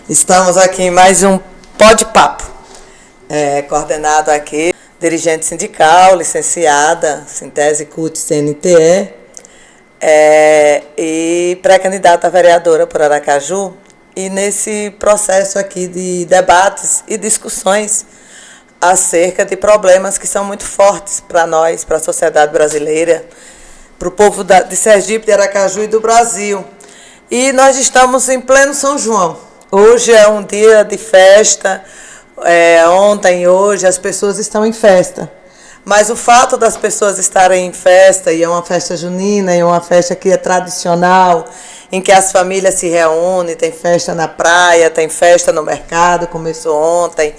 Estamos aqui em mais um Pode-Papo, coordenado aqui, dirigente sindical, licenciada, Sintese CUT CNTE, e pré-candidata a vereadora por Aracaju. E nesse processo aqui de debates e discussões acerca de problemas que são muito fortes para nós, para a sociedade brasileira, para o povo de Sergipe, de Aracaju e do Brasil. E nós estamos em pleno São João. Hoje é um dia de festa, ontem e hoje as pessoas estão em festa. Mas o fato das pessoas estarem em festa, e é uma festa junina, e é uma festa que é tradicional, em que as famílias se reúnem, tem festa na praia, tem festa no mercado, começou ontem,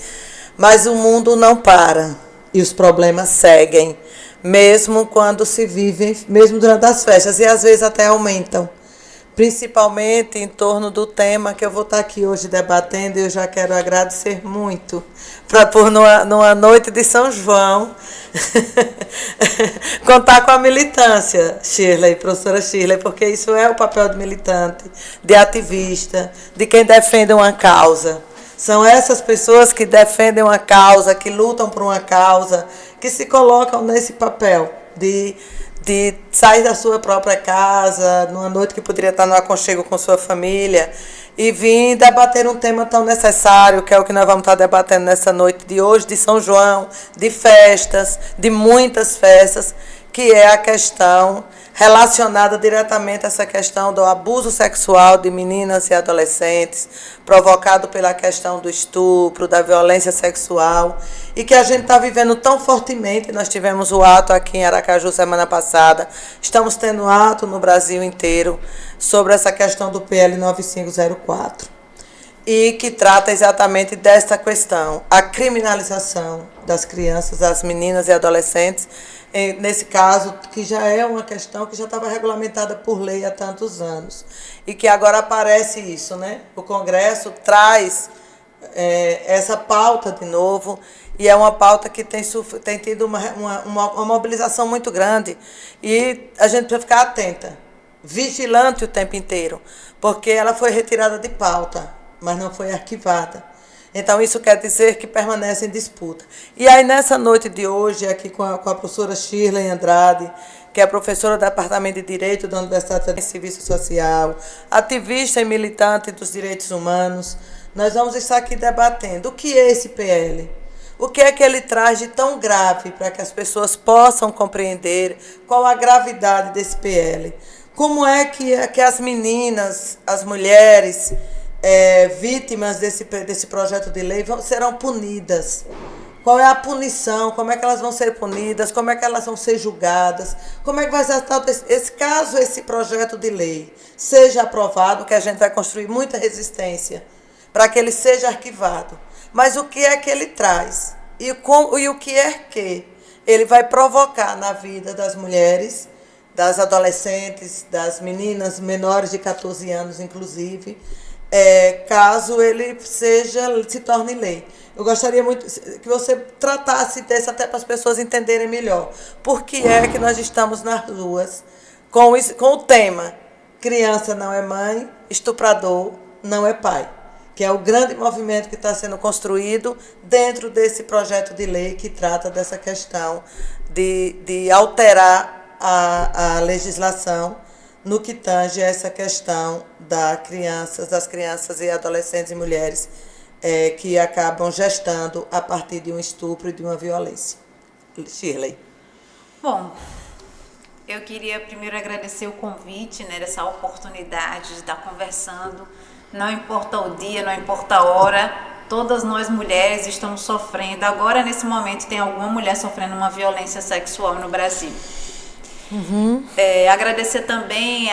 mas o mundo não para e os problemas seguem, mesmo quando se vivem, mesmo durante as festas, e às vezes até aumentam. Principalmente em torno do tema que eu vou estar aqui hoje debatendo, e eu já quero agradecer muito por numa noite de São João, contar com a militância, Shirley, professora Shirley, porque isso é o papel de militante, de ativista, de quem defende uma causa. São essas pessoas que defendem uma causa, que lutam por uma causa, que se colocam nesse papel de sair da sua própria casa, numa noite que poderia estar no aconchego com sua família, e vir debater um tema tão necessário, que é o que nós vamos estar debatendo nessa noite de hoje, de São João, de festas, de muitas festas, que é a questão relacionada diretamente a essa questão do abuso sexual de meninas e adolescentes, provocado pela questão do estupro, da violência sexual, e que a gente está vivendo tão fortemente. Nós tivemos o ato aqui em Aracaju semana passada, estamos tendo ato no Brasil inteiro sobre essa questão do PL 9504, e que trata exatamente dessa questão, a criminalização das crianças, das meninas e adolescentes, nesse caso, que já é uma questão que já estava regulamentada por lei há tantos anos, e que agora aparece isso, né? O Congresso traz essa pauta de novo, e é uma pauta que tem tido uma mobilização muito grande, e a gente precisa ficar atenta, vigilante o tempo inteiro, porque ela foi retirada de pauta, mas não foi arquivada. Então, isso quer dizer que permanece em disputa. E aí, nessa noite de hoje, aqui com a professora Shirley Andrade, que é professora do Departamento de Direito da Universidade Federal de Serviço Social, ativista e militante dos direitos humanos, nós vamos estar aqui debatendo o que é esse PL, o que é que ele traz de tão grave para que as pessoas possam compreender qual a gravidade desse PL, como é que as meninas, as mulheres, vítimas desse projeto de lei serão punidas. Qual é a punição? Como é que elas vão ser punidas? Como é que elas vão ser julgadas? Como é que vai ser caso esse projeto de lei seja aprovado, que a gente vai construir muita resistência para que ele seja arquivado. Mas o que é que ele traz? E o que é que ele vai provocar na vida das mulheres, das adolescentes, das meninas menores de 14 anos, inclusive, caso ele se torne lei. Eu gostaria muito que você tratasse desse, até para as pessoas entenderem melhor por que é que nós estamos nas ruas com o tema criança não é mãe, estuprador não é pai, que é o grande movimento que está sendo construído dentro desse projeto de lei que trata dessa questão de alterar a legislação no que tange a essa questão das crianças e adolescentes e mulheres que acabam gestando a partir de um estupro e de uma violência. Shirley. Bom, eu queria primeiro agradecer o convite, né, dessa oportunidade de estar conversando. Não importa o dia, não importa a hora, todas nós mulheres estamos sofrendo. Agora, nesse momento, tem alguma mulher sofrendo uma violência sexual no Brasil. Uhum. Agradecer também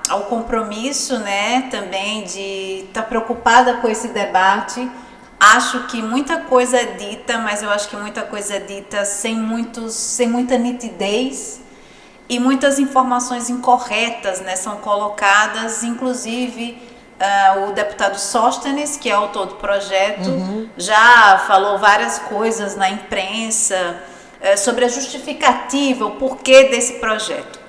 ao compromisso, né, também de estar preocupada com esse debate. Acho que muita coisa é dita, mas eu acho que muita coisa é dita sem muita nitidez, e muitas informações incorretas, né, são colocadas. Inclusive, o deputado Sóstenes, que é autor do projeto, já falou várias coisas na imprensa sobre a justificativa, o porquê desse projeto.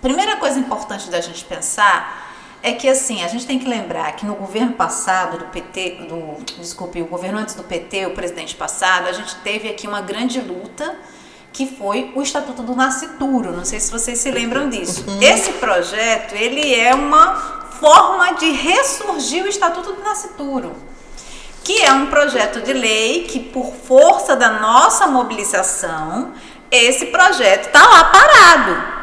Primeira coisa importante da gente pensar É que assim, a gente tem que lembrar que no governo passado do PT, o governo antes do PT, o presidente passado, a gente teve aqui uma grande luta que foi o Estatuto do Nascituro. Não sei se vocês se lembram disso. Esse projeto, ele é uma forma de ressurgir o Estatuto do Nascituro, que é um projeto de lei que, por força da nossa mobilização, esse projeto está lá parado.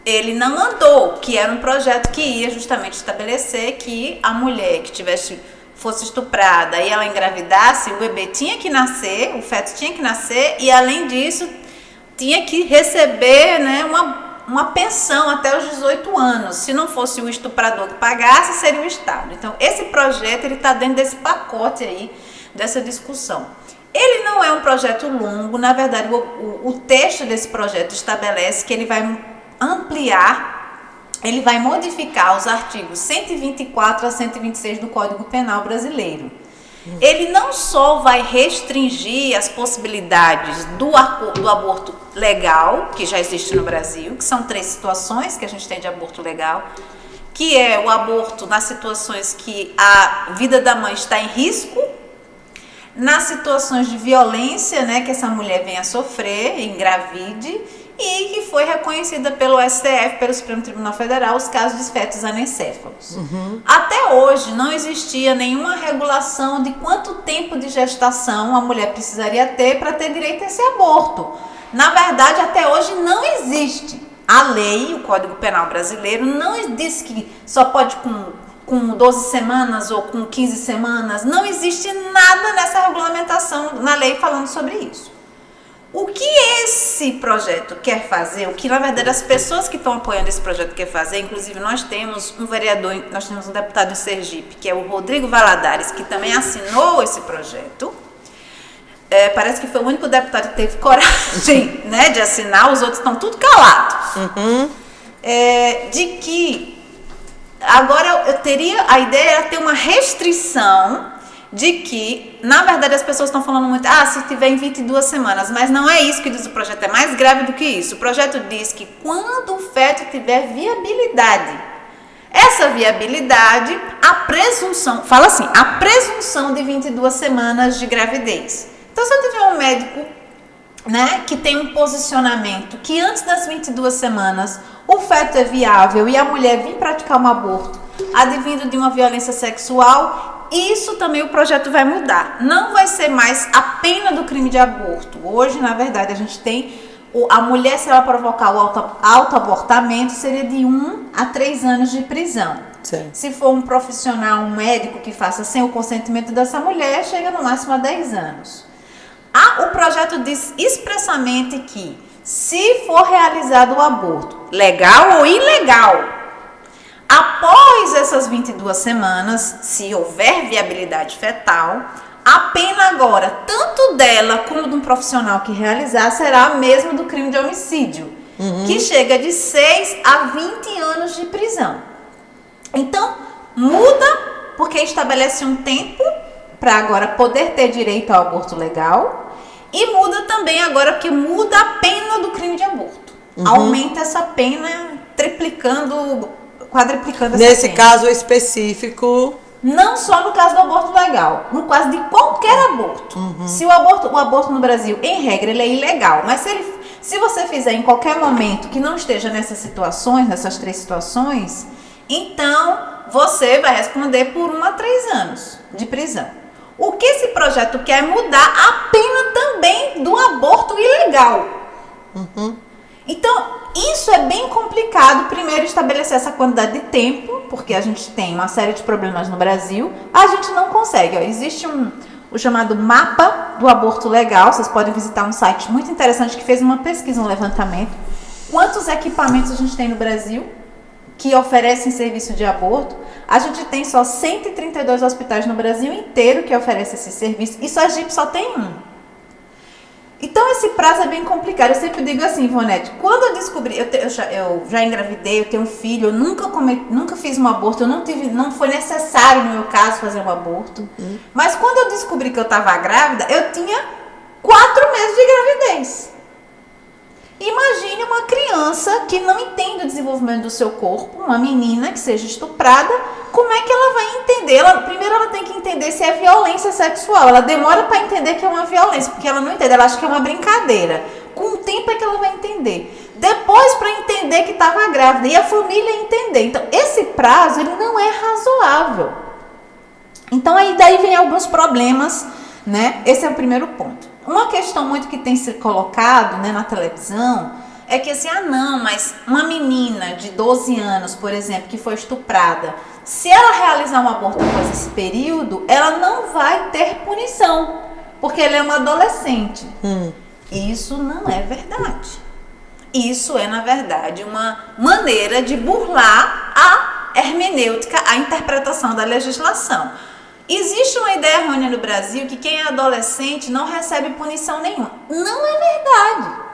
Ele não andou, que era um projeto que ia justamente estabelecer que a mulher que fosse estuprada e ela engravidasse, o bebê tinha que nascer, o feto tinha que nascer, e além disso tinha que receber, né, uma pensão até os 18 anos. Se não fosse o estuprador que pagasse, seria o Estado. Então, esse projeto está dentro desse pacote aí, dessa discussão. Ele não é um projeto longo, na verdade, o texto desse projeto estabelece que ele vai ampliar, ele vai modificar os artigos 124 a 126 do Código Penal brasileiro. Ele não só vai restringir as possibilidades do aborto legal, que já existe no Brasil, que são 3 situações que a gente tem de aborto legal, que é o aborto nas situações que a vida da mãe está em risco, nas situações de violência, né, que essa mulher venha a sofrer, engravide, e que foi reconhecida pelo STF, pelo Supremo Tribunal Federal, os casos de fetos anencéfalos. Até hoje não existia nenhuma regulação de quanto tempo de gestação a mulher precisaria ter para ter direito a esse aborto. Na verdade, até hoje não existe. A lei, o Código Penal brasileiro, não diz que só pode com 12 semanas ou com 15 semanas. Não existe nada nessa regulamentação na lei falando sobre isso. O que esse projeto quer fazer, o que na verdade as pessoas que estão apoiando esse projeto quer fazer, inclusive nós temos um vereador, nós temos um deputado em Sergipe, que é o Rodrigo Valadares, que também assinou esse projeto. Parece que foi o único deputado que teve coragem, né, de assinar, os outros estão tudo calados. De que agora a ideia era ter uma restrição de que, na verdade, as pessoas estão falando muito, se tiver em 22 semanas, mas não é isso que diz o projeto, é mais grave do que isso. O projeto diz que quando o feto tiver viabilidade, essa viabilidade, a presunção de 22 semanas de gravidez. Então, se eu tiver um médico, né, que tem um posicionamento que antes das 22 semanas o feto é viável e a mulher vir praticar um aborto advindo de uma violência sexual, isso também o projeto vai mudar. Não vai ser mais a pena do crime de aborto. Hoje, na verdade, a gente tem a mulher, se ela provocar o autoabortamento, seria de 1 a 3 anos de prisão. Sim. Se for um profissional, um médico que faça sem o consentimento dessa mulher, chega no máximo a 10 anos. O projeto diz expressamente que, se for realizado o aborto, legal ou ilegal, após essas 22 semanas, se houver viabilidade fetal, a pena agora, tanto dela como de um profissional que realizar, será a mesma do crime de homicídio, que chega de 6 a 20 anos de prisão. Então, muda porque estabelece um tempo para agora poder ter direito ao aborto legal, e muda também agora porque muda a pena do crime de aborto. Aumenta essa pena, quadriplicando essa Nesse pena. caso específico... Não só no caso do aborto legal, no caso de qualquer aborto. Se o aborto no Brasil, em regra, ele é ilegal, mas se você fizer em qualquer momento que não esteja nessas 3 situações, então você vai responder por 1 a 3 anos de prisão. O que esse projeto quer é mudar a pena também do aborto ilegal. Então, isso é bem complicado. Primeiro, estabelecer essa quantidade de tempo, porque a gente tem uma série de problemas no Brasil. A gente não consegue. Existe o chamado mapa do aborto legal. Vocês podem visitar um site muito interessante que fez uma pesquisa, um levantamento. Quantos equipamentos a gente tem no Brasil que oferecem serviço de aborto? A gente tem só 132 hospitais no Brasil inteiro que oferecem esse serviço. E só a Sergipe só tem um. Então, esse prazo é bem complicado. Eu sempre digo assim, Ivonete, quando eu descobri, eu já engravidei, eu tenho um filho, eu nunca fiz um aborto, não foi necessário, no meu caso, fazer um aborto. Mas quando eu descobri que eu estava grávida, eu tinha 4 meses de gravidez. Imagine uma criança que não entende o desenvolvimento do seu corpo, uma menina que seja estuprada, como é que ela vai entender? Primeiro ela tem que entender se é violência sexual. Ela demora para entender que é uma violência, porque ela não entende, ela acha que é uma brincadeira. Com o tempo é que ela vai entender. Depois para entender que estava grávida e a família entender. Então esse prazo ele não é razoável. Então aí daí vem alguns problemas, né? Esse é o primeiro ponto. Uma questão muito que tem se colocado, né, na televisão é que assim, não, mas uma menina de 12 anos, por exemplo, que foi estuprada, se ela realizar um aborto após esse período, ela não vai ter punição, porque ela é uma adolescente. Isso não é verdade. Isso é, na verdade, uma maneira de burlar a hermenêutica, a interpretação da legislação. Existe uma ideia errônea no Brasil que quem é adolescente não recebe punição nenhuma. Não é verdade.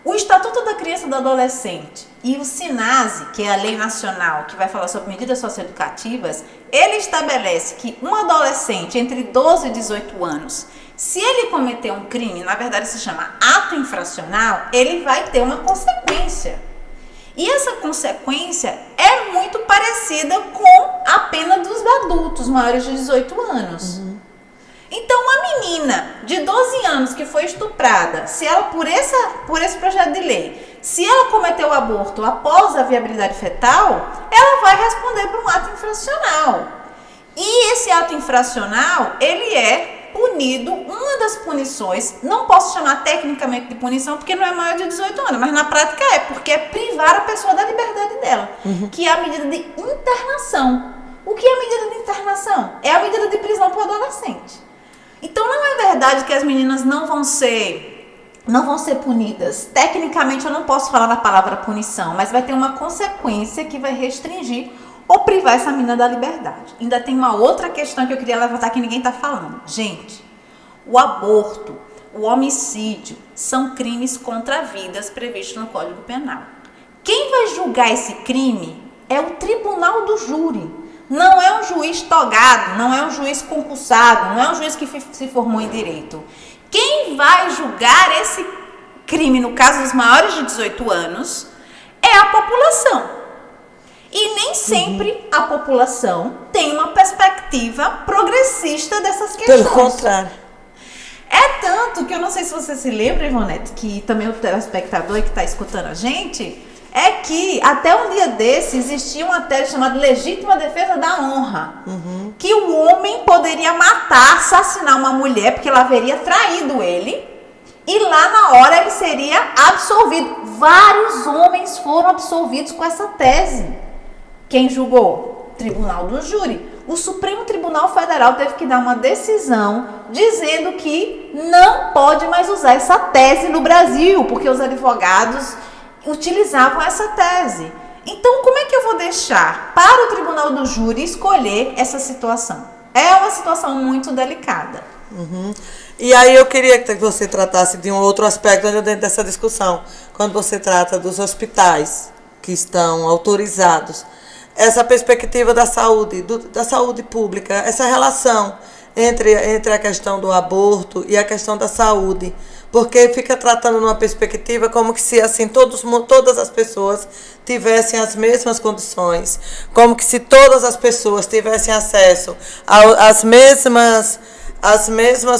O Estatuto da Criança e do Adolescente e o SINASE, que é a lei nacional que vai falar sobre medidas socioeducativas, ele estabelece que um adolescente entre 12 e 18 anos, se ele cometer um crime, na verdade se chama ato infracional, ele vai ter uma consequência. E essa consequência é muito parecida com a pena dos adultos maiores de 18 anos. Então, uma menina de 12 anos que foi estuprada, se ela, por esse projeto de lei, se ela cometeu o aborto após a viabilidade fetal, ela vai responder por um ato infracional. E esse ato infracional, ele é punido, uma das punições, não posso chamar tecnicamente de punição porque não é maior de 18 anos, mas na prática porque é privar a pessoa da liberdade dela, que é a medida de internação. O que é a medida de internação? É a medida de prisão para o adolescente. Então não é verdade que as meninas não vão ser punidas. Tecnicamente eu não posso falar na palavra punição, mas vai ter uma consequência que vai restringir ou privar essa menina da liberdade. Ainda tem uma outra questão que eu queria levantar que ninguém está falando. Gente, o aborto, o homicídio são crimes contra vidas previstos no Código Penal. Quem vai julgar esse crime é o tribunal do júri. Não é um juiz togado, não é um juiz concursado, não é um juiz que se formou em direito. Quem vai julgar esse crime, no caso dos maiores de 18 anos, é a população. E nem sempre a população tem uma perspectiva progressista dessas questões. Pelo contrário. É tanto que eu não sei se você se lembra, Ivonete, que também o telespectador que está escutando a gente, é que até um dia desse existia uma tese chamada legítima defesa da honra. Que o homem poderia matar, assassinar uma mulher porque ela haveria traído ele e lá na hora ele seria absolvido. Vários homens foram absolvidos com essa tese. Quem julgou? Tribunal do Júri. O Supremo Tribunal Federal teve que dar uma decisão dizendo que não pode mais usar essa tese no Brasil, porque os advogados utilizavam essa tese. Então, como é que eu vou deixar para o Tribunal do Júri escolher essa situação? É uma situação muito delicada. E aí eu queria que você tratasse de um outro aspecto dentro dessa discussão, quando você trata dos hospitais que estão autorizados. Essa perspectiva da saúde, da saúde pública, essa relação entre a questão do aborto e a questão da saúde, porque fica tratando numa perspectiva como que se assim todas as pessoas tivessem as mesmas condições, como que se todas as pessoas tivessem acesso às mesmas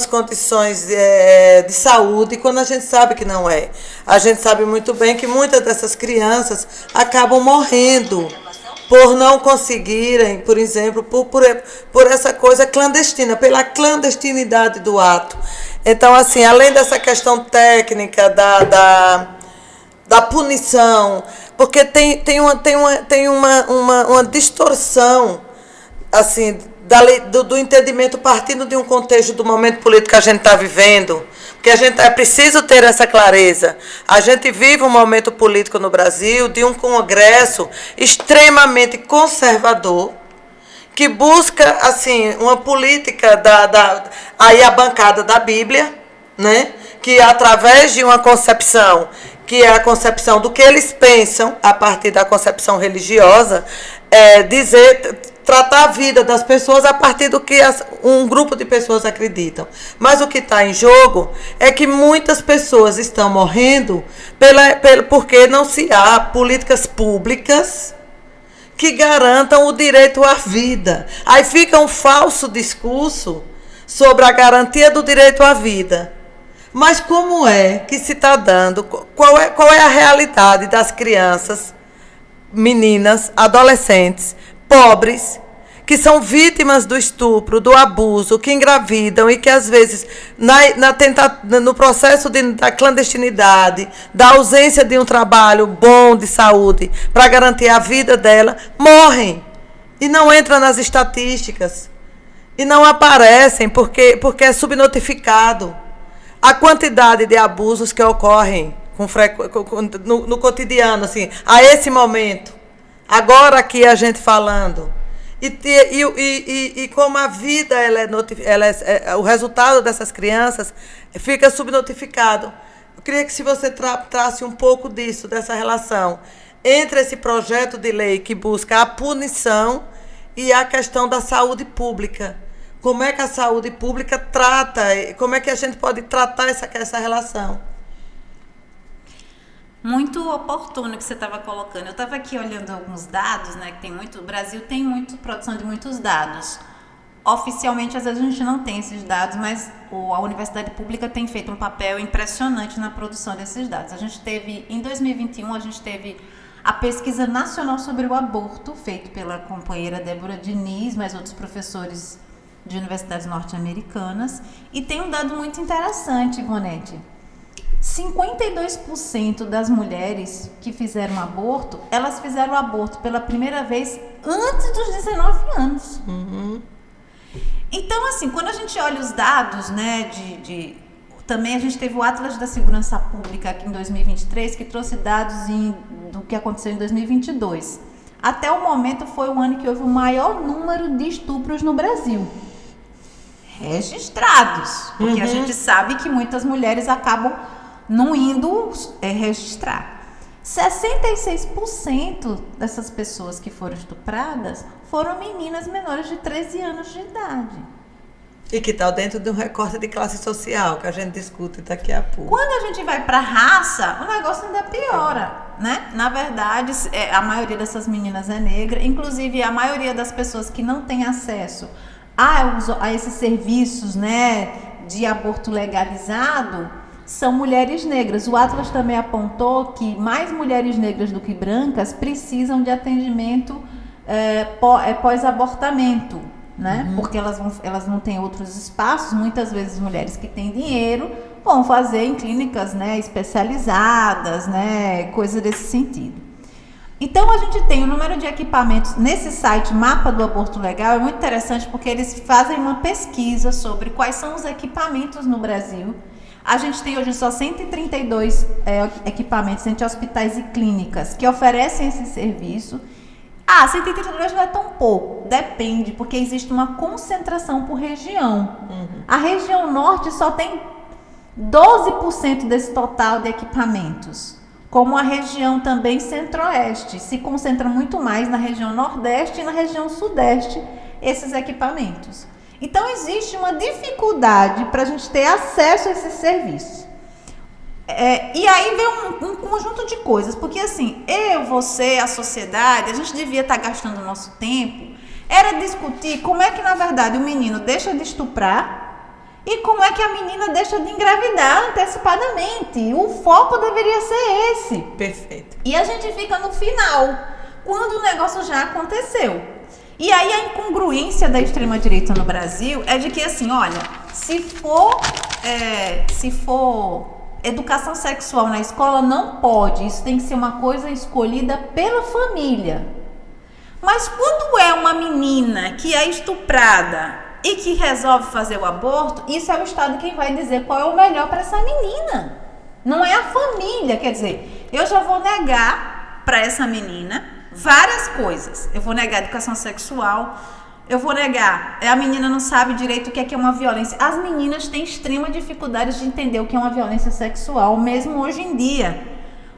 condições de saúde, quando a gente sabe que não é. A gente sabe muito bem que muitas dessas crianças acabam morrendo por não conseguirem, por exemplo, por essa coisa clandestina, pela clandestinidade do ato. Então, assim, além dessa questão técnica da punição, porque tem uma distorção, assim, do entendimento partindo de um contexto do momento político que a gente está vivendo, porque é preciso ter essa clareza. A gente vive um momento político no Brasil de um Congresso extremamente conservador, que busca assim, uma política aí a bancada da Bíblia, né? Que através de uma concepção, que é a concepção do que eles pensam, a partir da concepção religiosa, tratar a vida das pessoas a partir do que um grupo de pessoas acreditam. Mas o que está em jogo é que muitas pessoas estão morrendo porque não se há políticas públicas que garantam o direito à vida. Aí fica um falso discurso sobre a garantia do direito à vida. Mas como é que se está dando? Qual é a realidade das crianças, meninas, adolescentes, pobres, que são vítimas do estupro, do abuso, que engravidam e que, às vezes, no processo da clandestinidade, da ausência de um trabalho bom de saúde para garantir a vida dela, morrem e não entram nas estatísticas e não aparecem porque é subnotificado. A quantidade de abusos que ocorrem no cotidiano, assim, a esse momento, agora aqui a gente falando, e como a vida o resultado dessas crianças fica subnotificado. Eu queria que se você trace um pouco disso, dessa relação entre esse projeto de lei que busca a punição e a questão da saúde pública. Como é que a saúde pública trata, como é que a gente pode tratar essa relação? Muito oportuno que você estava colocando. Eu estava aqui olhando alguns dados, né? O Brasil tem produção de muitos dados. Oficialmente, às vezes, a gente não tem esses dados, mas a universidade pública tem feito um papel impressionante na produção desses dados. Em 2021, a gente teve a pesquisa nacional sobre o aborto, feito pela companheira Débora Diniz, mais outros professores de universidades norte-americanas, e tem um dado muito interessante, Ivonete. 52% das mulheres que fizeram aborto, elas fizeram aborto pela primeira vez antes dos 19 anos. Uhum. Então, assim, quando a gente olha os dados, né, também a gente teve o Atlas da Segurança Pública aqui em 2023, que trouxe dados do que aconteceu em 2022. Até o momento foi o ano que houve o maior número de estupros no Brasil. Registrados, porque a gente sabe que muitas mulheres acabam não indo registrar. 66% dessas pessoas que foram estupradas foram meninas menores de 13 anos de idade. E que está dentro de um recorte de classe social, que a gente discute daqui a pouco. Quando a gente vai para a raça, o negócio ainda piora, né? Na verdade, a maioria dessas meninas é negra, inclusive a maioria das pessoas que não tem acesso a esses serviços, né, de aborto legalizado, são mulheres negras. O Atlas também apontou que mais mulheres negras do que brancas precisam de atendimento pós-abortamento, né? Porque elas não têm outros espaços. Muitas vezes mulheres que têm dinheiro vão fazer em clínicas, né, especializadas, né, coisa desse sentido. Então, a gente tem o número de equipamentos nesse site Mapa do Aborto Legal. É muito interessante porque eles fazem uma pesquisa sobre quais são os equipamentos no Brasil. A gente tem hoje só 132 equipamentos entre hospitais e clínicas que oferecem esse serviço. 132 não é tão pouco, depende, porque existe uma concentração por região. A região norte só tem 12% desse total de equipamentos. Como a região também centro-oeste, se concentra muito mais na região nordeste e na região sudeste esses equipamentos. Então, existe uma dificuldade para a gente ter acesso a esses serviços. E aí vem um conjunto de coisas, porque assim, você, a sociedade, a gente devia estar gastando o nosso tempo, era discutir como é que, na verdade, o menino deixa de estuprar e como é que a menina deixa de engravidar antecipadamente. O foco deveria ser esse. Perfeito. E a gente fica no final, quando o negócio já aconteceu. E aí a incongruência da extrema-direita no Brasil é de que, assim, olha, se for educação sexual na escola, não pode. Isso tem que ser uma coisa escolhida pela família. Mas quando é uma menina que é estuprada e que resolve fazer o aborto, isso é o Estado quem vai dizer qual é o melhor para essa menina. Não é a família. Quer dizer, eu já vou negar para essa menina várias coisas. Eu vou negar a educação sexual, eu vou negar, a menina não sabe direito o que é uma violência. As meninas têm extrema dificuldade de entender o que é uma violência sexual, mesmo hoje em dia.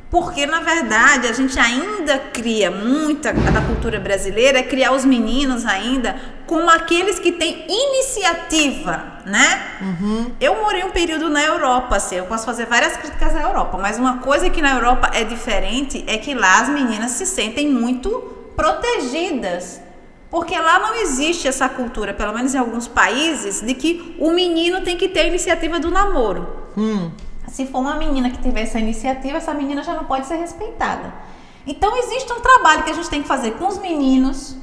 Porque, na verdade, a gente ainda cria muita da cultura brasileira, é criar os meninos ainda como aqueles que têm iniciativa, né? Eu morei um período na Europa, assim, eu posso fazer várias críticas à Europa, mas uma coisa que na Europa é diferente é que lá as meninas se sentem muito protegidas. Porque lá não existe essa cultura, pelo menos em alguns países, de que o menino tem que ter a iniciativa do namoro. Se for uma menina que tiver essa iniciativa, essa menina já não pode ser respeitada. Então existe um trabalho que a gente tem que fazer com os meninos,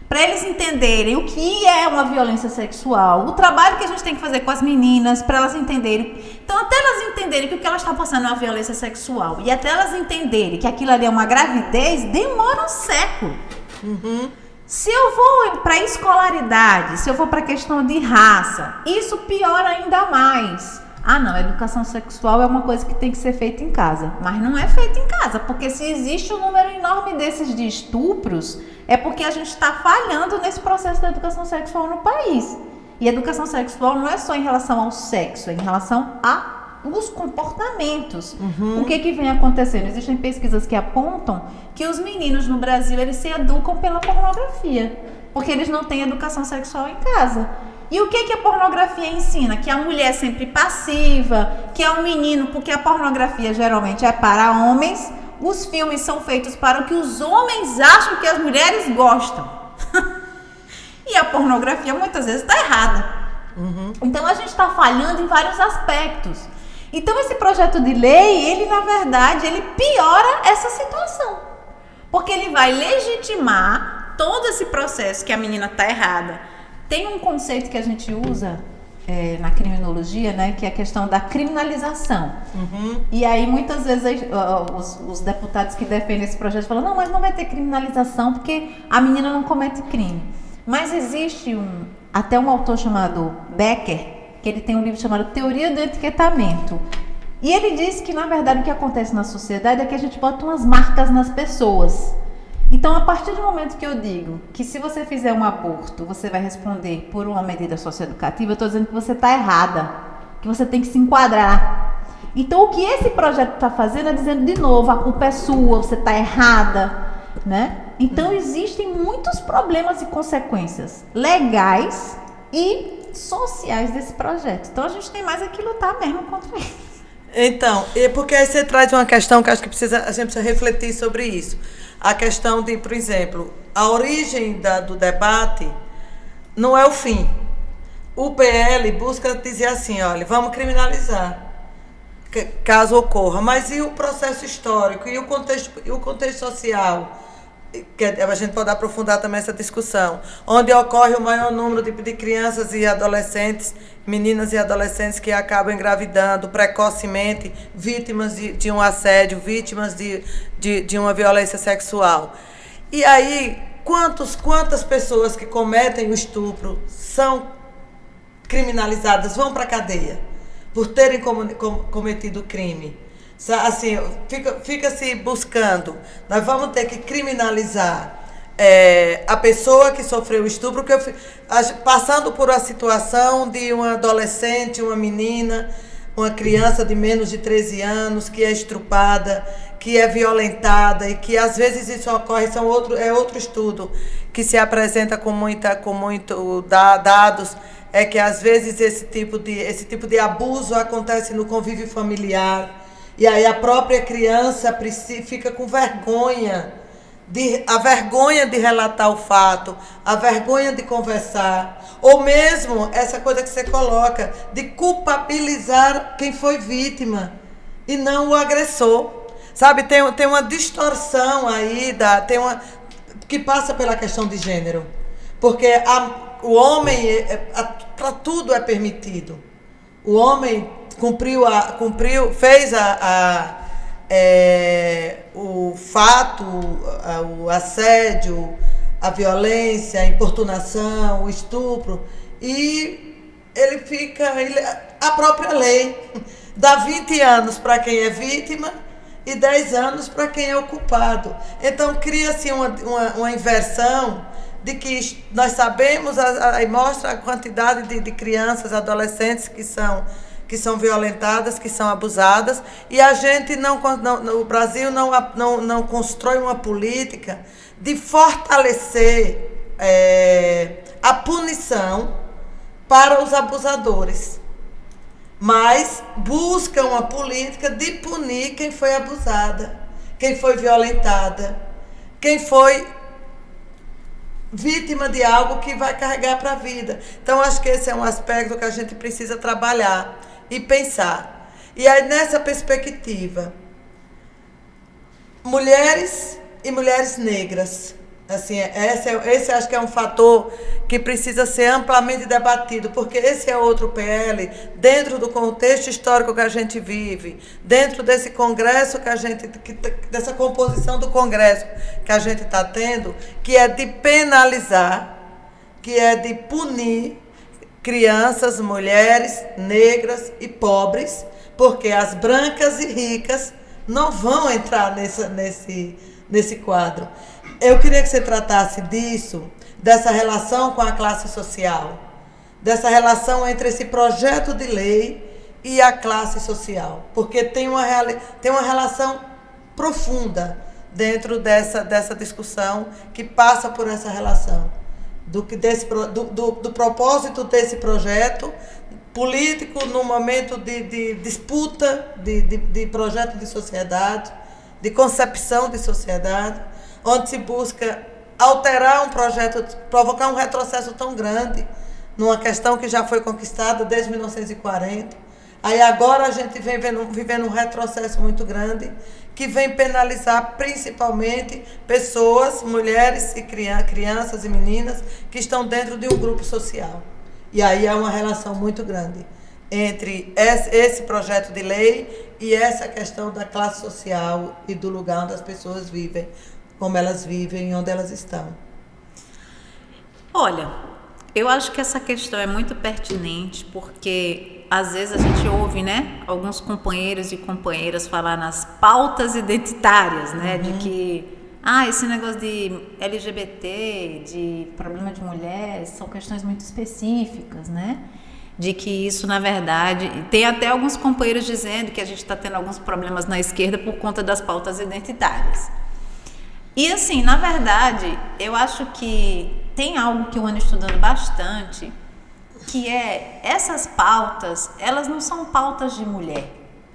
para eles entenderem o que é uma violência sexual, o trabalho que a gente tem que fazer com as meninas, para elas entenderem. Então, até elas entenderem que o que elas estão passando é uma violência sexual, e até elas entenderem que aquilo ali é uma gravidez, demora um século. Se eu vou para a escolaridade, se eu vou para a questão de raça, isso piora ainda mais. Ah, não, a educação sexual é uma coisa que tem que ser feita em casa. Mas não é feita em casa, porque se existe um número enorme desses de estupros, é porque a gente está falhando nesse processo da educação sexual no país. E educação sexual não é só em relação ao sexo, é em relação aos comportamentos. O que vem acontecendo? Existem pesquisas que apontam que os meninos no Brasil, eles se educam pela pornografia, porque eles não têm educação sexual em casa. E o que a pornografia ensina? Que a mulher é sempre passiva, que é um menino, porque a pornografia geralmente é para homens, os filmes são feitos para o que os homens acham que as mulheres gostam. E a pornografia muitas vezes está errada. Então a gente está falhando em vários aspectos. Então esse projeto de lei, ele na verdade, ele piora essa situação. Porque ele vai legitimar todo esse processo que a menina está errada. Tem um conceito que a gente usa na criminologia, né, que é a questão da criminalização. E aí muitas vezes os deputados que defendem esse projeto falam, não, mas não vai ter criminalização porque a menina não comete crime. Mas existe até um autor chamado Becker, que ele tem um livro chamado Teoria do Etiquetamento. E ele diz que, na verdade, o que acontece na sociedade é que a gente bota umas marcas nas pessoas. Então, a partir do momento que eu digo que se você fizer um aborto, você vai responder por uma medida socioeducativa, eu estou dizendo que você está errada, que você tem que se enquadrar. Então, o que esse projeto está fazendo é dizendo de novo, a culpa é sua, você está errada, né? Então, existem muitos problemas e consequências legais e sociais desse projeto. Então, a gente tem mais é que lutar mesmo contra ele. Então, porque aí você traz uma questão que acho que a gente precisa refletir sobre isso. A questão de, por exemplo, a origem do debate não é o fim. O PL busca dizer assim, olha, vamos criminalizar, caso ocorra. Mas e o processo histórico? E o contexto social? Que a gente pode aprofundar também essa discussão. Onde ocorre o maior número de crianças e adolescentes, meninas e adolescentes que acabam engravidando precocemente, vítimas de um assédio, vítimas de uma violência sexual. E aí, quantas pessoas que cometem o estupro são criminalizadas, vão para a cadeia por terem cometido o crime? Assim, fica-se buscando, nós vamos ter que criminalizar a pessoa que sofreu o estupro, passando por uma situação de uma adolescente, uma menina, uma criança de menos de 13 anos que é estrupada, que é violentada e que às vezes isso ocorre, é outro estudo que se apresenta com muito dados, é que às vezes esse tipo de abuso acontece no convívio familiar. E aí a própria criança fica com vergonha, a vergonha de relatar o fato, a vergonha de conversar, ou mesmo essa coisa que você coloca, de culpabilizar quem foi vítima e não o agressor. Sabe, tem uma distorção aí, que passa pela questão de gênero, porque o homem, para tudo é permitido. O homem fez o fato, o assédio, a violência, a importunação, o estupro, e a própria lei dá 20 anos para quem é vítima e 10 anos para quem é o culpado. Então cria-se uma inversão de que nós sabemos, aí mostra a quantidade de crianças, adolescentes que são que são violentadas, que são abusadas, e a gente o Brasil não constrói uma política de fortalecer a punição para os abusadores, mas busca uma política de punir quem foi abusada, quem foi violentada, quem foi vítima de algo que vai carregar para a vida. Então, acho que esse é um aspecto que a gente precisa trabalhar e pensar. E aí, nessa perspectiva, mulheres e mulheres negras, assim, esse acho que é um fator que precisa ser amplamente debatido, porque esse é outro PL, dentro do contexto histórico que a gente vive, dentro desse congresso dessa composição do congresso que a gente está tendo, que é de penalizar, que é de punir crianças, mulheres, negras e pobres, porque as brancas e ricas não vão entrar nesse quadro. Eu queria que você tratasse disso, dessa relação com a classe social, dessa relação entre esse projeto de lei e a classe social, porque tem uma relação profunda dentro dessa discussão que passa por essa relação, do propósito desse projeto político no momento de disputa, de projeto de sociedade, de concepção de sociedade, onde se busca alterar um projeto, provocar um retrocesso tão grande numa questão que já foi conquistada desde 1940. Aí agora a gente vem vivendo um retrocesso muito grande, que vem penalizar principalmente pessoas, mulheres e crianças e meninas que estão dentro de um grupo social. E aí há uma relação muito grande entre esse projeto de lei e essa questão da classe social e do lugar onde as pessoas vivem, como elas vivem e onde elas estão. Olha, eu acho que essa questão é muito pertinente, porque às vezes a gente ouve, né, alguns companheiros e companheiras falar nas pautas identitárias, né, de que esse negócio de LGBT, de problema de mulheres, são questões muito específicas, né? De que isso, na verdade, tem até alguns companheiros dizendo que a gente está tendo alguns problemas na esquerda por conta das pautas identitárias. E assim, na verdade, eu acho que tem algo que eu ando estudando bastante, que é essas pautas, elas não são pautas de mulher.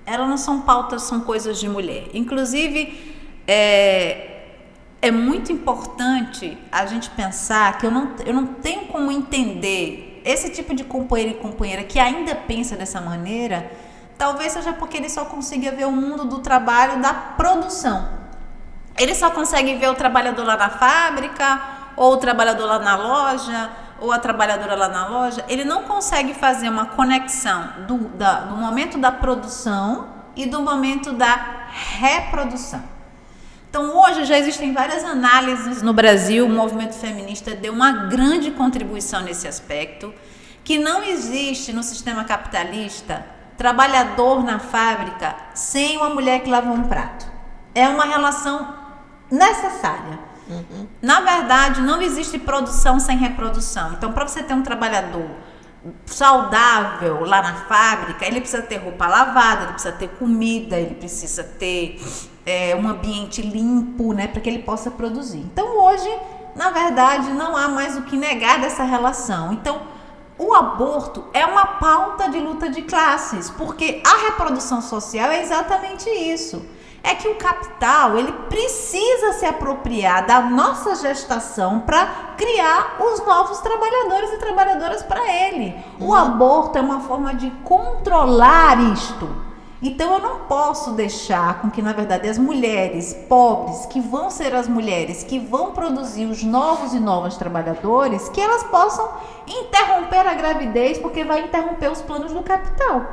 Elas não são pautas, são coisas de mulher. Inclusive, é muito importante a gente pensar que eu não tenho como entender esse tipo de companheiro e companheira que ainda pensa dessa maneira, talvez seja porque ele só consiga ver o mundo do trabalho, da produção. Ele só consegue ver o trabalhador lá na fábrica, ou o trabalhador lá na loja, ou a trabalhadora lá na loja. Ele não consegue fazer uma conexão do momento da produção e do momento da reprodução. Então, hoje já existem várias análises no Brasil, o movimento feminista deu uma grande contribuição nesse aspecto, que não existe no sistema capitalista trabalhador na fábrica sem uma mulher que lava um prato. É uma relação necessária. Na verdade, não existe produção sem reprodução. Então, para você ter um trabalhador saudável lá na fábrica, ele precisa ter roupa lavada, ele precisa ter comida, ele precisa ter um ambiente limpo, né, para que ele possa produzir. Então, hoje, na verdade, não há mais o que negar dessa relação. Então, o aborto é uma pauta de luta de classes, porque a reprodução social é exatamente isso. É que o capital, ele precisa se apropriar da nossa gestação para criar os novos trabalhadores e trabalhadoras para ele. O aborto é uma forma de controlar isto. Então eu não posso deixar com que, na verdade, as mulheres pobres, que vão ser as mulheres que vão produzir os novos e novas trabalhadores, que elas possam interromper a gravidez, porque vai interromper os planos do capital.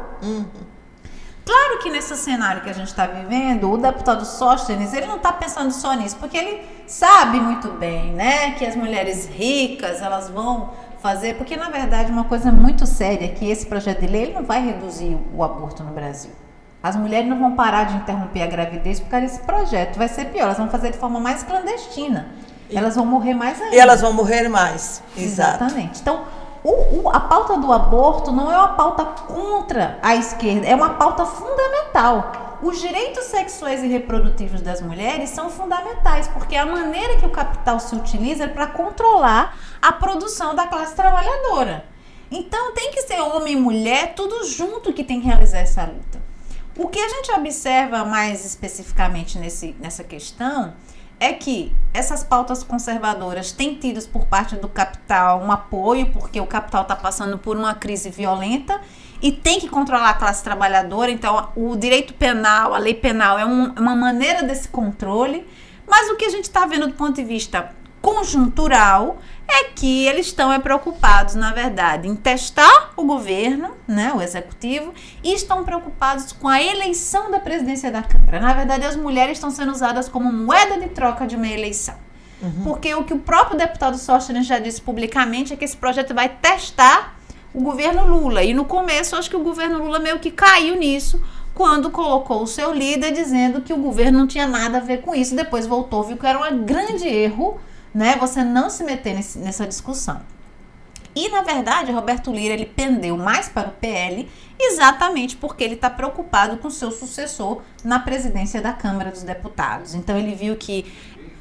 Claro que nesse cenário que a gente está vivendo, o deputado Sóstenes, ele não está pensando só nisso, porque ele sabe muito bem, né, que as mulheres ricas, elas vão fazer, porque na verdade uma coisa muito séria é que esse projeto de lei, ele não vai reduzir o aborto no Brasil. As mulheres não vão parar de interromper a gravidez por causa desse projeto, vai ser pior, elas vão fazer de forma mais clandestina, elas vão morrer mais ainda. E elas vão morrer mais, exato. Exatamente. Então, A pauta do aborto não é uma pauta contra a esquerda, é uma pauta fundamental. Os direitos sexuais e reprodutivos das mulheres são fundamentais, porque é a maneira que o capital se utiliza para controlar a produção da classe trabalhadora. Então tem que ser homem e mulher, tudo junto, que tem que realizar essa luta. O que a gente observa mais especificamente nessa questão é que essas pautas conservadoras têm tido por parte do capital um apoio, porque o capital está passando por uma crise violenta e tem que controlar a classe trabalhadora. Então o direito penal, a lei penal é uma maneira desse controle, mas o que a gente está vendo do ponto de vista conjuntural é que eles estão preocupados, na verdade, em testar o governo, né, o executivo, e estão preocupados com a eleição da presidência da Câmara. Na verdade, as mulheres estão sendo usadas como moeda de troca de uma eleição. Porque o que o próprio deputado Sóstenes já disse publicamente é que esse projeto vai testar o governo Lula. E no começo, acho que o governo Lula meio que caiu nisso, quando colocou o seu líder dizendo que o governo não tinha nada a ver com isso. Depois voltou, viu que era um grande erro, né, você não se meter nessa discussão. E, na verdade, Roberto Lira, ele pendeu mais para o PL exatamente porque ele está preocupado com o seu sucessor na presidência da Câmara dos Deputados. Então, ele viu que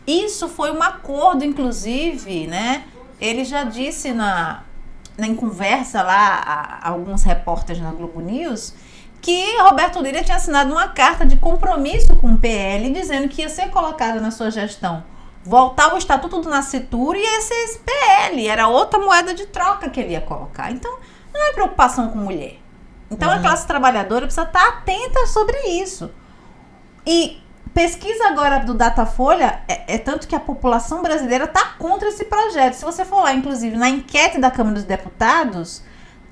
isso foi um acordo, inclusive, né? Ele já disse em conversa lá a alguns repórteres na Globo News que Roberto Lira tinha assinado uma carta de compromisso com o PL dizendo que ia ser colocada na sua gestão voltar ao Estatuto do Nascituro e esse PL, era outra moeda de troca que ele ia colocar. Então, não é preocupação com mulher. Então, a classe trabalhadora precisa estar atenta sobre isso. E pesquisa agora do Datafolha, é tanto que a população brasileira está contra esse projeto. Se você for lá, inclusive, na enquete da Câmara dos Deputados,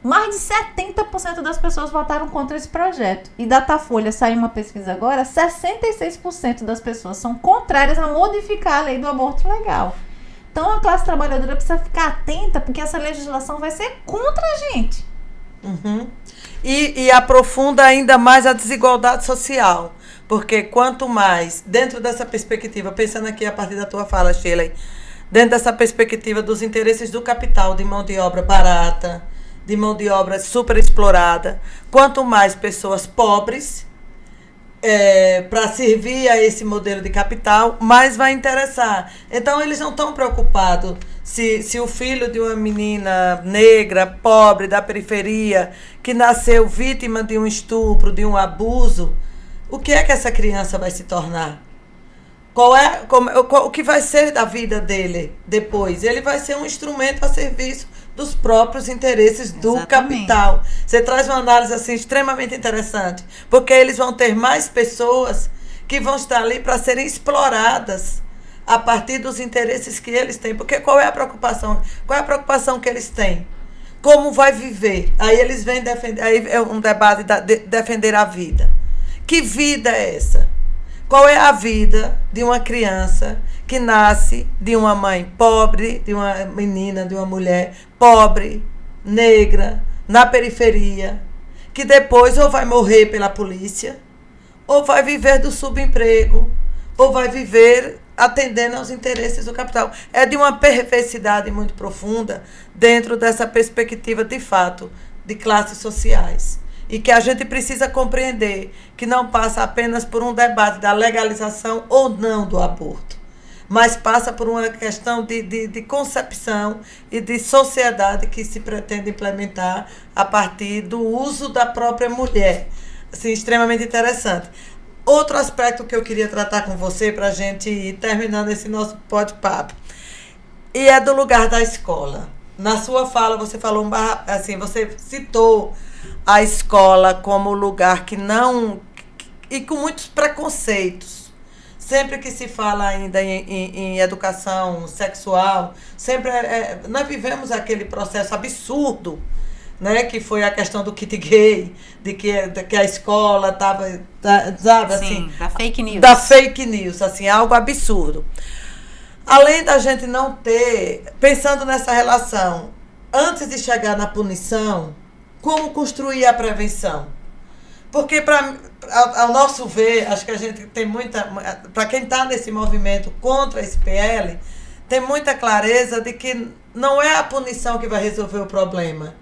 mais de 70% das pessoas votaram contra esse projeto. E Datafolha saiu uma pesquisa agora, 66% das pessoas são contrárias a modificar a lei do aborto legal. Então a classe trabalhadora precisa ficar atenta, porque essa legislação vai ser contra a gente. E aprofunda ainda mais a desigualdade social. Porque quanto mais, dentro dessa perspectiva, pensando aqui a partir da tua fala, Sheila, dentro dessa perspectiva dos interesses do capital, de mão de obra barata, de mão de obra super explorada, quanto mais pessoas pobres para servir a esse modelo de capital, mais vai interessar. Então, eles não estão preocupados se o filho de uma menina negra, pobre, da periferia, que nasceu vítima de um estupro, de um abuso, o que é que essa criança vai se tornar? O que vai ser da vida dele depois? Ele vai ser um instrumento a serviço dos próprios interesses do capital. Você traz uma análise assim extremamente interessante, porque eles vão ter mais pessoas que vão estar ali para serem exploradas a partir dos interesses que eles têm. Porque qual é a preocupação? Qual é a preocupação que eles têm? Como vai viver? Aí eles vêm defender, aí é um debate de defender a vida. Que vida é essa? Qual é a vida de uma criança que nasce de uma mãe pobre, de uma menina, de uma mulher pobre, negra, na periferia, que depois ou vai morrer pela polícia, ou vai viver do subemprego, ou vai viver atendendo aos interesses do capital? É de uma perversidade muito profunda dentro dessa perspectiva, de fato, de classes sociais. E que a gente precisa compreender que não passa apenas por um debate da legalização ou não do aborto, mas passa por uma questão de concepção e de sociedade que se pretende implementar a partir do uso da própria mulher. Assim, extremamente interessante. Outro aspecto que eu queria tratar com você para a gente ir terminando esse nosso bate-papo, e é do lugar da escola. Na sua fala, você falou assim, você citou a escola como lugar que não... e com muitos preconceitos. Sempre que se fala ainda em educação sexual, sempre nós vivemos aquele processo absurdo, né, que foi a questão do kit gay, de que a escola estava, sabe, sim, assim... da fake news. Da fake news, assim, algo absurdo. Além da gente não ter... Pensando nessa relação, antes de chegar na punição, como construir a prevenção? Porque, ao nosso ver, acho que a gente tem muita... Para quem está nesse movimento contra esse PL, tem muita clareza de que não é a punição que vai resolver o problema.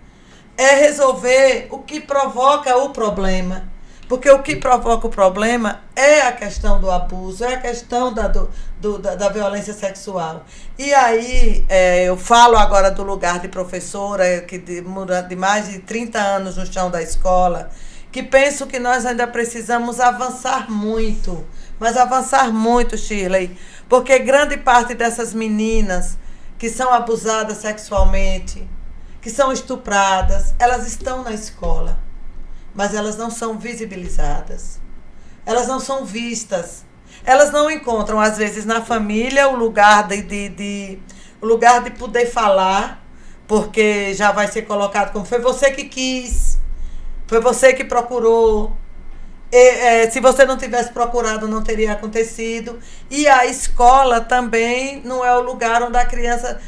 É resolver o que provoca o problema. Porque o que provoca o problema é a questão do abuso, é a questão da violência sexual. E aí, eu falo agora do lugar de professora, que de mais de 30 anos no chão da escola, que penso que nós ainda precisamos avançar muito. Mas avançar muito, Shirley, porque grande parte dessas meninas que são abusadas sexualmente, que são estupradas, elas estão na escola. Mas elas não são visibilizadas. Elas não são vistas. Elas não encontram, às vezes, na família o lugar o lugar de poder falar, porque já vai ser colocado como foi você que quis, foi você que procurou. Se você não tivesse procurado, não teria acontecido. E a escola também não é o lugar onde a criança...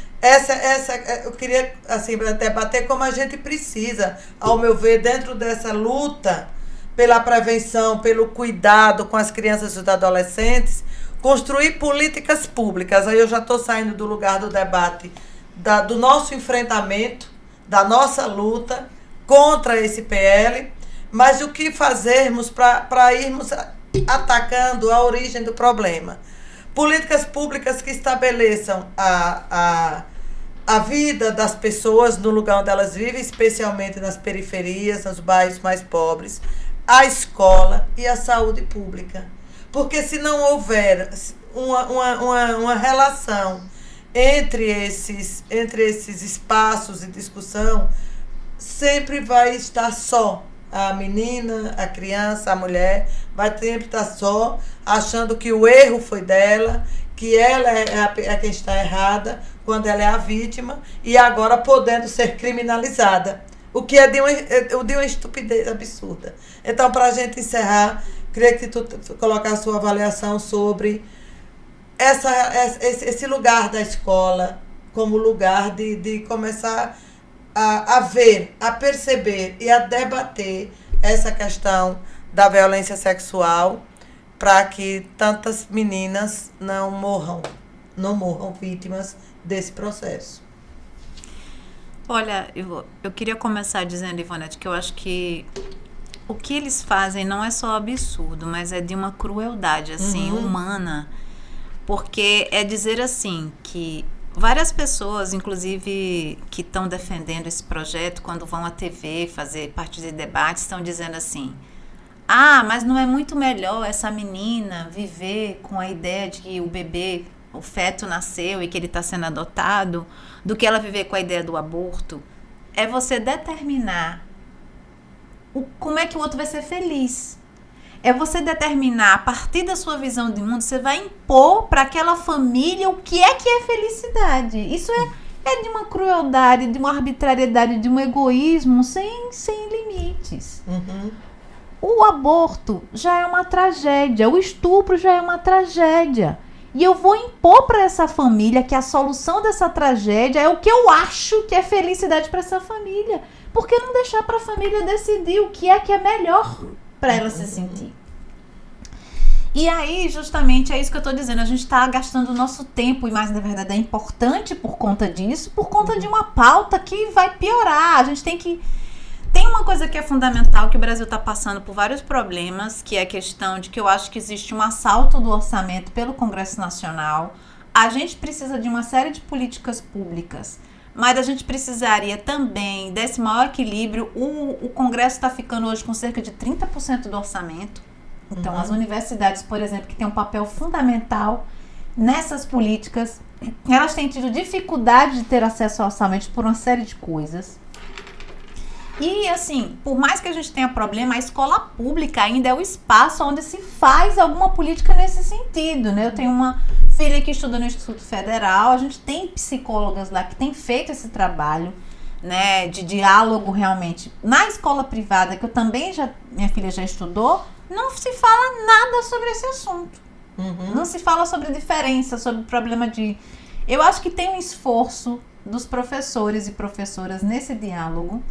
eu queria assim, debater como a gente precisa, ao meu ver, dentro dessa luta pela prevenção, pelo cuidado com as crianças e os adolescentes, construir políticas públicas. Aí eu já estou saindo do lugar do debate, do nosso enfrentamento, da nossa luta contra esse PL, mas o que fazermos para irmos atacando a origem do problema. Políticas públicas que estabeleçam a vida das pessoas no lugar onde elas vivem, especialmente nas periferias, nos bairros mais pobres, a escola e a saúde pública. Porque se não houver uma relação entre esses espaços de discussão, sempre vai estar só. A menina, a criança, a mulher vai sempre estar só, achando que o erro foi dela, que ela é quem está errada, quando ela é a vítima, e agora podendo ser criminalizada, o que é de uma estupidez absurda. Então, para a gente encerrar, queria que tu colocasse a sua avaliação sobre esse lugar da escola como lugar de começar a ver, a perceber e a debater essa questão da violência sexual, para que tantas meninas não morram vítimas desse processo. Olha, eu queria começar dizendo, Ivonete, que eu acho que o que eles fazem não é só absurdo, mas é de uma crueldade, assim, humana. Porque é dizer, assim, que várias pessoas, inclusive, que estão defendendo esse projeto, quando vão à TV fazer parte de debates, estão dizendo assim: ah, mas não é muito melhor essa menina viver com a ideia de que o bebê, o feto nasceu e que ele está sendo adotado, do que ela viver com a ideia do aborto? É você determinar como é que o outro vai ser feliz. É você determinar, a partir da sua visão de mundo, você vai impor para aquela família o que é felicidade. Isso é de uma crueldade, de uma arbitrariedade, de um egoísmo sem limites. O aborto já é uma tragédia, o estupro já é uma tragédia. E eu vou impor para essa família que a solução dessa tragédia é o que eu acho que é felicidade para essa família. Por que não deixar para a família decidir o que é melhor para ela se sentir? E aí, justamente, é isso que eu estou dizendo. A gente está gastando o nosso tempo, e mais, na verdade, é importante por conta disso, por conta de uma pauta que vai piorar. A gente tem que... Tem uma coisa que é fundamental, que o Brasil está passando por vários problemas, que é a questão de que eu acho que existe um assalto do orçamento pelo Congresso Nacional. A gente precisa de uma série de políticas públicas, mas a gente precisaria também desse maior equilíbrio. O Congresso está ficando hoje com cerca de 30% do orçamento. Então, as universidades, por exemplo, que têm um papel fundamental nessas políticas, elas têm tido dificuldade de ter acesso ao orçamento por uma série de coisas. E, assim, por mais que a gente tenha problema, a escola pública ainda é o espaço onde se faz alguma política nesse sentido, né? Eu tenho uma filha que estuda no Instituto Federal, a gente tem psicólogas lá que têm feito esse trabalho, né, de diálogo realmente. Na escola privada, que eu também minha filha já estudou, não se fala nada sobre esse assunto. Não se fala sobre diferença, sobre o problema de... Eu acho que tem um esforço dos professores e professoras nesse diálogo,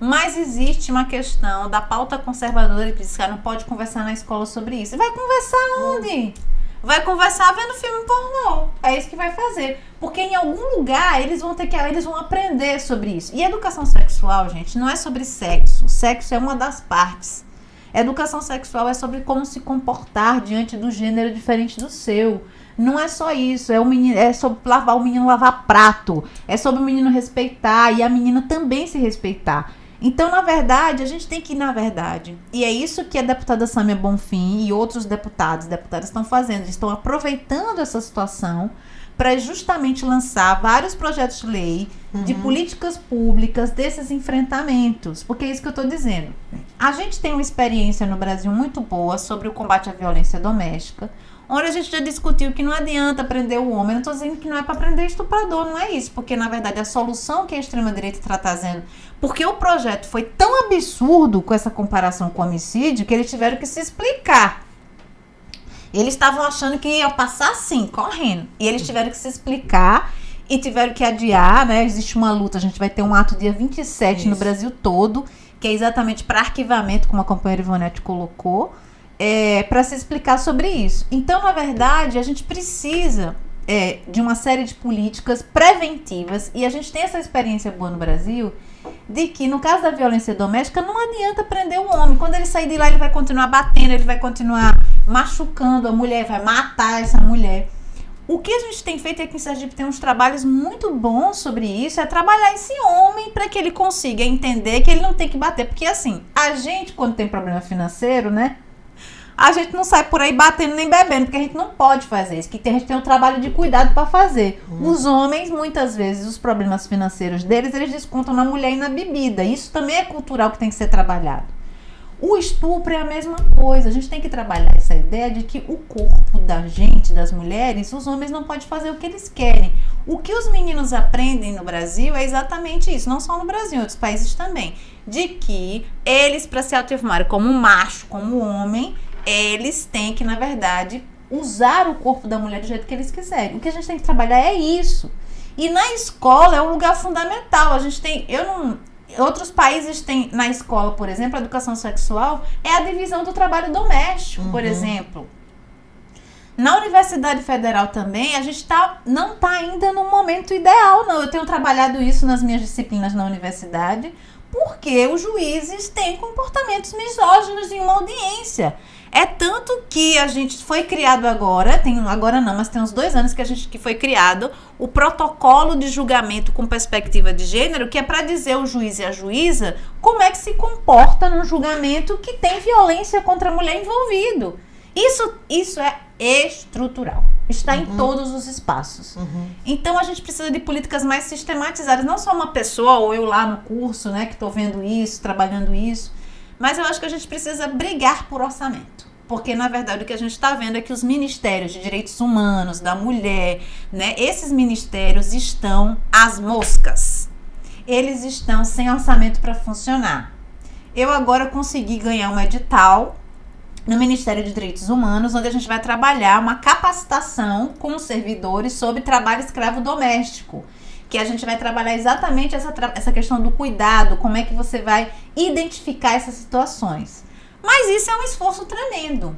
mas existe uma questão da pauta conservadora e diz que não pode conversar na escola sobre isso. Vai conversar onde? Vai conversar vendo filme pornô. É isso que vai fazer. Porque em algum lugar eles vão aprender sobre isso. E educação sexual, gente, não é sobre sexo. Sexo é uma das partes. Educação sexual é sobre como se comportar diante do gênero diferente do seu. Não é só isso, é sobre o menino lavar prato, é sobre o menino respeitar e a menina também se respeitar. Então, na verdade, a gente tem que ir na verdade. E é isso que a deputada Sâmia Bonfim e outros deputados e deputadas estão fazendo. Estão aproveitando essa situação para justamente lançar vários projetos de lei de políticas públicas desses enfrentamentos. Porque é isso que eu estou dizendo. A gente tem uma experiência no Brasil muito boa sobre o combate à violência doméstica, onde a gente já discutiu que não adianta prender o homem. Eu não estou dizendo que não é para prender estuprador, não é isso. Porque, na verdade, a solução que a extrema-direita está trazendo... Porque o projeto foi tão absurdo com essa comparação com o homicídio que eles tiveram que se explicar. Eles estavam achando que ia passar assim, correndo. E eles tiveram que se explicar e tiveram que adiar, né? Existe uma luta, a gente vai ter um ato dia 27 no Brasil todo, que é exatamente para arquivamento, como a companheira Ivonete colocou, para se explicar sobre isso. Então, na verdade, a gente precisa de uma série de políticas preventivas, e a gente tem essa experiência boa no Brasil, de que no caso da violência doméstica não adianta prender o homem. Quando ele sair de lá, ele vai continuar batendo, ele vai continuar machucando a mulher, vai matar essa mulher. O que a gente tem feito aqui em Sergipe, tem uns trabalhos muito bons sobre isso, é trabalhar esse homem para que ele consiga entender que ele não tem que bater. Porque assim, a gente quando tem problema financeiro, né, a gente não sai por aí batendo nem bebendo, porque a gente não pode fazer isso, que a gente tem um trabalho de cuidado para fazer. Os homens, muitas vezes, os problemas financeiros deles, eles descontam na mulher e na bebida. Isso também é cultural, que tem que ser trabalhado. O estupro é a mesma coisa. A gente tem que trabalhar essa ideia de que o corpo da gente, das mulheres, os homens não podem fazer o que eles querem. O que os meninos aprendem no Brasil é exatamente isso, não só no Brasil, em outros países também, de que eles, para se autoafirmarem como macho, como homem, eles têm que, na verdade, usar o corpo da mulher do jeito que eles quiserem. O que a gente tem que trabalhar é isso. E na escola é um lugar fundamental. A gente tem... Outros países têm, na escola, por exemplo, a educação sexual é a divisão do trabalho doméstico, por exemplo. Na Universidade Federal também, a gente não está ainda no momento ideal, não. Eu tenho trabalhado isso nas minhas disciplinas na universidade, porque os juízes têm comportamentos misóginos em uma audiência. É tanto que a gente foi criado agora não, mas tem uns 2 anos que foi criado o protocolo de julgamento com perspectiva de gênero, que é para dizer ao juiz e à juíza como é que se comporta num julgamento que tem violência contra a mulher envolvido. Isso é estrutural. Está em todos os espaços. Então a gente precisa de políticas mais sistematizadas, não só uma pessoa ou eu lá no curso, né, que estou vendo isso, trabalhando isso, mas eu acho que a gente precisa brigar por orçamento. Porque, na verdade, o que a gente está vendo é que os ministérios de direitos humanos, da mulher, né, esses ministérios estão às moscas. Eles estão sem orçamento para funcionar. Eu agora consegui ganhar um edital no Ministério de Direitos Humanos, onde a gente vai trabalhar uma capacitação com os servidores sobre trabalho escravo doméstico. Que a gente vai trabalhar exatamente essa questão do cuidado, como é que você vai identificar essas situações. Mas isso é um esforço tremendo.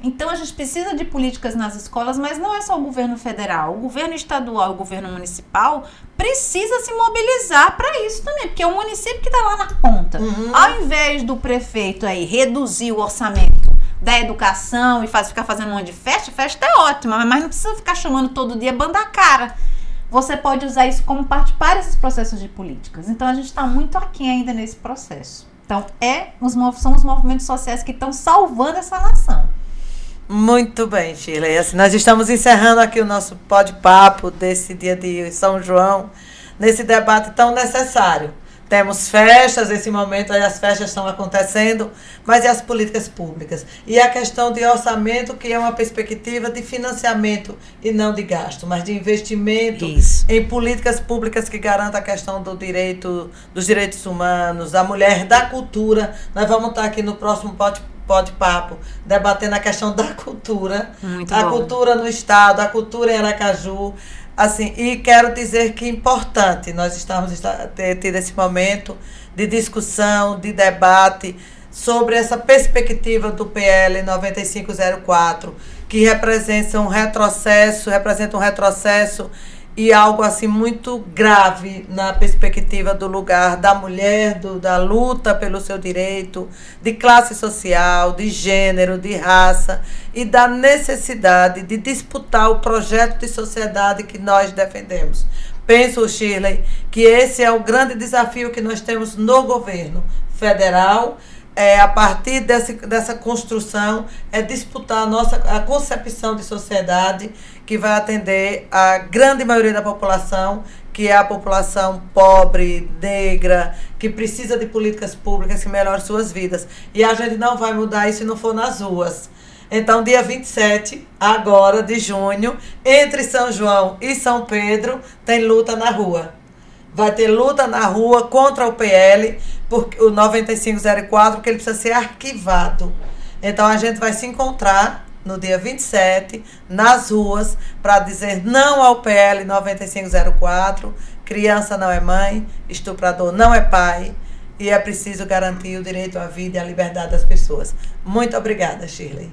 Então a gente precisa de políticas nas escolas, mas não é só o governo federal. O governo estadual e o governo municipal precisa se mobilizar para isso também, porque é o município que está lá na ponta. Ao invés do prefeito aí reduzir o orçamento da educação e ficar fazendo um monte de festa é ótima, mas não precisa ficar chamando todo dia banda a cara. Você pode usar isso como parte para esses processos de políticas. Então, a gente está muito aquém ainda nesse processo. Então, são os movimentos sociais que estão salvando essa nação. Muito bem, Sheila. E assim, nós estamos encerrando aqui o nosso bate-papo desse dia de São João, nesse debate tão necessário. Temos festas, nesse momento aí as festas estão acontecendo, mas e as políticas públicas? E a questão de orçamento, que é uma perspectiva de financiamento e não de gasto, mas de investimento em políticas públicas que garantam a questão dos direitos humanos, da mulher, da cultura. Nós vamos estar aqui no próximo bate-papo debatendo a questão da cultura, cultura no estado, a cultura em Aracaju. Assim, e quero dizer que é importante nós ter tido esse momento de discussão, de debate sobre essa perspectiva do PL 9504, que representa um retrocesso e algo assim muito grave na perspectiva do lugar da mulher, da luta pelo seu direito, de classe social, de gênero, de raça e da necessidade de disputar o projeto de sociedade que nós defendemos. Penso, Shirley, que esse é o grande desafio que nós temos no governo federal. A partir dessa construção, disputar a concepção de sociedade que vai atender a grande maioria da população, que é a população pobre, negra, que precisa de políticas públicas que melhorem suas vidas. E a gente não vai mudar isso se não for nas ruas. Então, dia 27, agora, de junho, entre São João e São Pedro, tem luta na rua. Vai ter luta na rua contra o PL, porque o 9504, porque ele precisa ser arquivado. Então, a gente vai se encontrar no dia 27, nas ruas, para dizer não ao PL 9504, criança não é mãe, estuprador não é pai, e é preciso garantir o direito à vida e à liberdade das pessoas. Muito obrigada, Shirley.